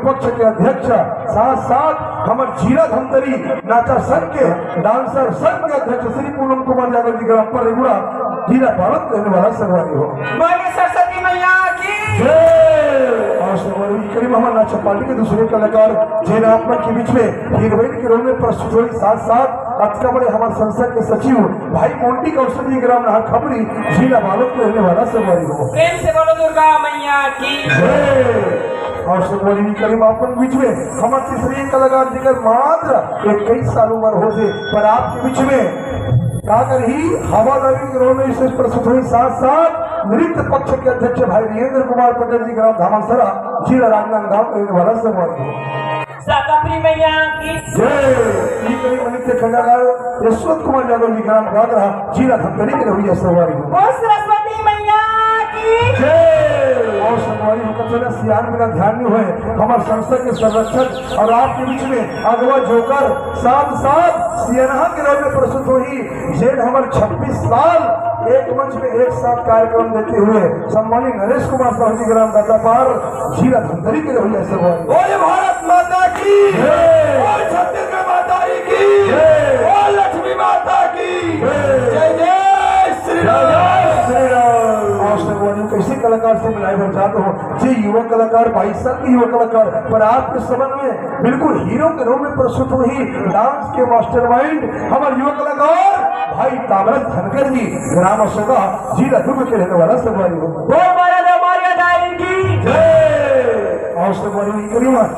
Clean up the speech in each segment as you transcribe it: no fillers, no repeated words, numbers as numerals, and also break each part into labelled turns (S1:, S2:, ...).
S1: पक्ष के अध्यक्ष साथ साथ हमारे जिला धमतरी नाचा संघ के डांसर संघ के अध्यक्ष श्री पूनम कुमार यादव जी ग्राम पर रेगुड़ा जिला भारत रहने वाला सर्वानी हो।
S2: सरस्वती मैया की
S1: करीब हमारे नाचा पार्टी के दूसरे कलाकार जयरात्मक के बीच में हीरोइन के रोल में प्रस्तुत हुई। साथ साथ अतका बड़े हमारे संसद के सचिव भाई मोंटी कौशल जी ग्राम नहर खबरी जिला भारत में रहने वाला सर्वानी हो।
S2: प्रेम से बोलो दुर्गा मैया की
S1: और सुखमणी करीम आपके बीच में हमारे तीसरी कलाकार जिगर मात्र 21 साल उम्र हो से पर आपके बीच में काकर ही हवादारी के रोल में विशेष प्रस्तुत हुई। साथ साथ नृत्य पक्ष के अध्यक्ष भाई वीरेंद्र कुमार पटेल जी ग्राम धामसरा जिला राजनांदगांव रहने वाला सर्वानी
S2: साताप्री मैया की
S1: जय। नृत्य कलाकार यशवंत कुमार यादव जी ग्राम गागरा जिला धमतरी के रवैया सर्वानी
S2: सरस्वती मैया की
S1: और संगवारी होकर सियान बिना ध्यान नहीं हुए हमारे संसद के संरक्षक और आपके बीच में अगवा जोकर साथ साथ सियाना के रोल में प्रस्तुत हुई जेल हमारे 26 साल एक मंच में एक साथ कार्यक्रम देते हुए सम्मानित नरेश कुमार साहू जी ग्राम दातापार जिला धमतरी के रवैया सर्वानी
S2: बोले भारत माता की बोल छत्तीसगढ़ माता की बोल लक्ष्मी माता की जय जय श्री राम।
S1: कैसे कलाकार से मिलाए बन जाते हो ये युवा कलाकार 22 साल के युवा कलाकार पर आपके संबंध में बिल्कुल हीरो के रूप में प्रस्तुत हुई डांस के मास्टरमाइंड हमारे युवा कलाकार भाई तामरस धनकर जी ग्राम अशोका जिला दुर्ग के रहने वाला सर्वानी हो।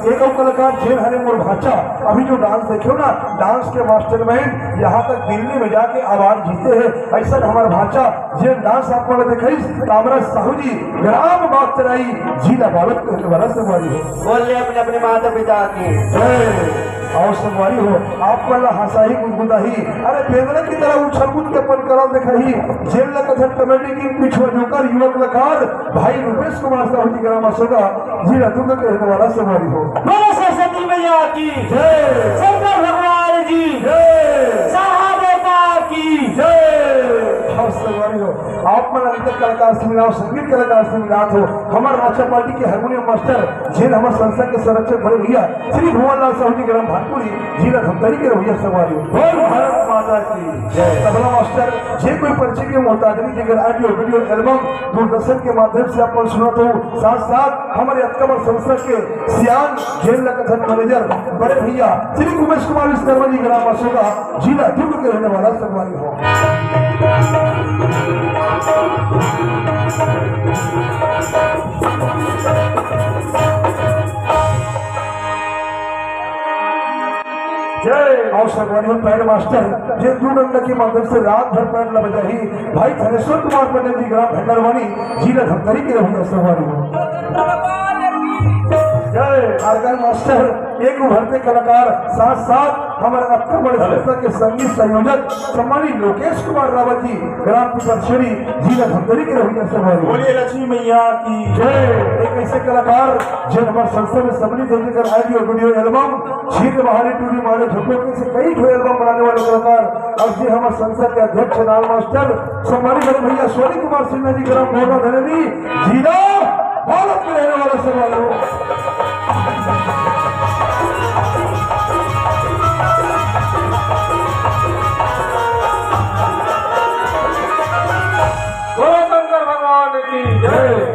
S1: एक और कलाकार जेल हरे मोर भाचा अभी जो डांस देखे हो ना डांस के मास्टरमाइंड यहाँ तक दिल्ली में जाके अवार्ड जीते हैं ऐसा हमारा भाचा जेल डांस आपको देखा तामरस साहू जी ग्राम बागतराई जिला भारत के वाला सर्वानी हो।
S2: बोलिए अपने अपने माता पिता की
S1: और संगवारी हो आपको हंसा ही गुदगुदा ही अरे बेंगले की तरह उछल कूद के अपन करा देखा ही जेल कथक कमेटी की पिछुआ जोकर युवा कलाकार भाई रूपेश कुमार साहू जी ग्राम अशोका जिला दुर्ग के रहने वाला संगवारी हो।
S2: सरस्वती मैया की शंकर भगवान जी साहबेता की
S1: हो आप मन नृत्य कलाकार से मिला संगीत कलाकार से मिला हो हमारे नाचा पार्टी के हारमोनियम मास्टर जेल हमारे संस्था के संरक्षक बड़े भैया श्री भुवन लाल साहू जी ग्राम भाटपुरी जिला धमतरी के रवैया सवारी भारत माता की तबला मास्टर जे कोई परिचय के मोहताजरी जिगर ऑडियो वीडियो एल्बम दूरदर्शन के माध्यम से अपन सुनत हो। साथ साथ हमारे अतकबर संस्था के सियान जेल कथन मैनेजर बड़े भैया श्री उमेश कुमार विश्वकर्मा जी ग्राम अशोका जिला दुर्ग के रहने वाला सवारी हो। जय और सर्वानी पैड मास्टर जे दूरंग के माध्यम से रात भर पैड लबजाही भाई धनेश्वर कुमार पटेल जी ग्राम भंडारवानी जिला धमतरी के रवैया सर्वानी हो। जय आर्गन मास्टर एक उभरते कलाकार साथ साथ हमारे अक्टूबर संस्था के संगीत संयोजक सम्मानित लोकेश कुमार रावत जी ग्राम पिपरछड़ी जिला धमतरी के रवैया सर्वानी
S2: बोलिए लक्ष्मी मैया की
S1: जय। एक ऐसे कलाकार जो हमारे संस्था में सम्मिलित होकर ऑडियो वीडियो एल्बम छीन बहारी टूरी मारे झुको से कई ठो एल्बम बनाने वाले कलाकार और जी हमारे संस्था के अध्यक्ष नाल मास्टर सम्मानित बड़े भैया सोनी कुमार सिन्हा जी ग्राम मोहना धनेरी जिला भारत में रहने वाला सर्वानी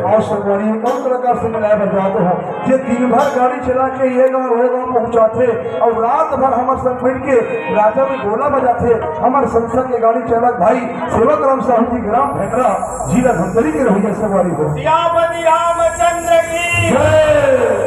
S1: और संगवारी कौन कलाकार से मिलाए बजाते हो ये दिन भर गाड़ी चला के ये गाँव वो गाँव पहुँचाते और रात भर हमारे संग मिल के राजा में गोला बजाते हमारे संस्था के गाड़ी चालक भाई सेवक राम साहू जी ग्राम भेटरा जिला धमतरी के रवैया सवारी हो।
S2: रामचंद्र की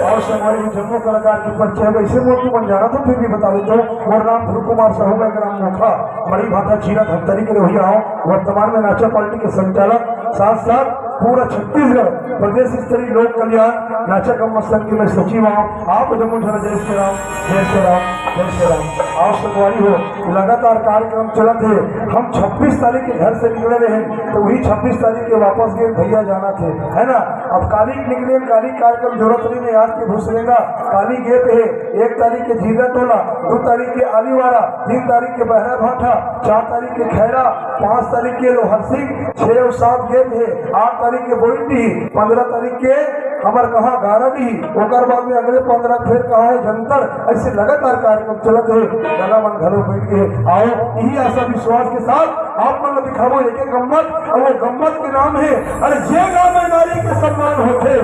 S1: और संगवारी जम्मू कलाकार के परिचय वैसे मोटू बन जाना तो फिर भी बता देते हो और नाम ध्रुव कुमार साहू का ग्राम नोखा बड़ी भाटा जिला धमतरी के रवैया हो। वर्तमान में नाचा पार्टी के संचालक साथ साथ पूरा छत्तीसगढ़ प्रदेश स्तरीय लोक कल्याण नाचा कम संघ के मैं सचिव हूँ। आप जम्मू झरा जय श्री राम जय श्री राम जय श्री राम। आप संगवारी हो लगातार कार्यक्रम चला थे हम 26 तारीख के घर से निकले रहे तो वही 26 तारीख के वापस गए भैया जाना थे है ना। अब काली निकले काली कार्यक्रम जरूरत नहीं में याद के भूसलेगा काली गे पे 1 तारीख के जीरा टोला 2 तारीख के आलीवाड़ा 3 तारीख के बहरा भाठा 4 तारीख के खैरा 5 तारीख के लोहर सिंह 6 और 7 गेम है 8 तारीख के बोइंडी 15 तारीख के हमार कहा गाना दी ओकर बाद में अगले 15 फिर कहा है जंतर, ऐसे लगातार कार्यक्रम चलत है। गला मन घरों बैठ के आओ, यही आशा विश्वास के साथ आप मन दिखाओ एक एक गम्मत, और वो गम्मत के नाम है अरे जे गाँव में नारी के सम्मान होते,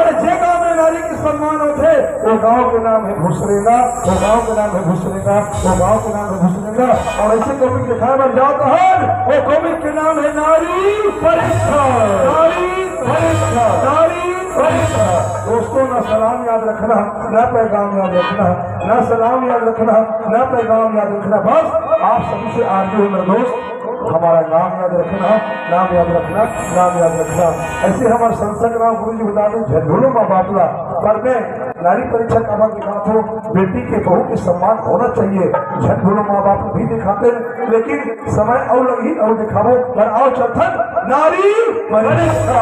S1: अरे जे गाँव में नारी के सम्मान होते, वो गाँव के नाम है भुसरेगा, वो गाँव के नाम है भुसरेगा, वो गाँव के नाम है भुसरेगा। और ऐसे कॉमिक दिखाए बन जाओ तो हर वो कॉमिक के नाम है नारी परीक्षा, नारी परीक्षा, नारी परीक्षा। दोस्तों ना सलाम याद रखना, ना पैगाम याद रखना, ना सलाम याद रखना, ना पैगाम याद रखना, बस आप सभी से आगे मेरे दोस्त हमारा नाम याद रखना, नाम याद रखना, नाम याद रखना। ऐसे हमारे संसद राम गुरु जी बता दें झंडों में बापला पर मैं नारी परीक्षा का बात दिखाता हूँ, बेटी के बहू के सम्मान होना चाहिए। झंडों माँ बाप भी दिखाते हैं, लेकिन समय और लगी और दिखाओ पर आओ चौथन नारी परीक्षा।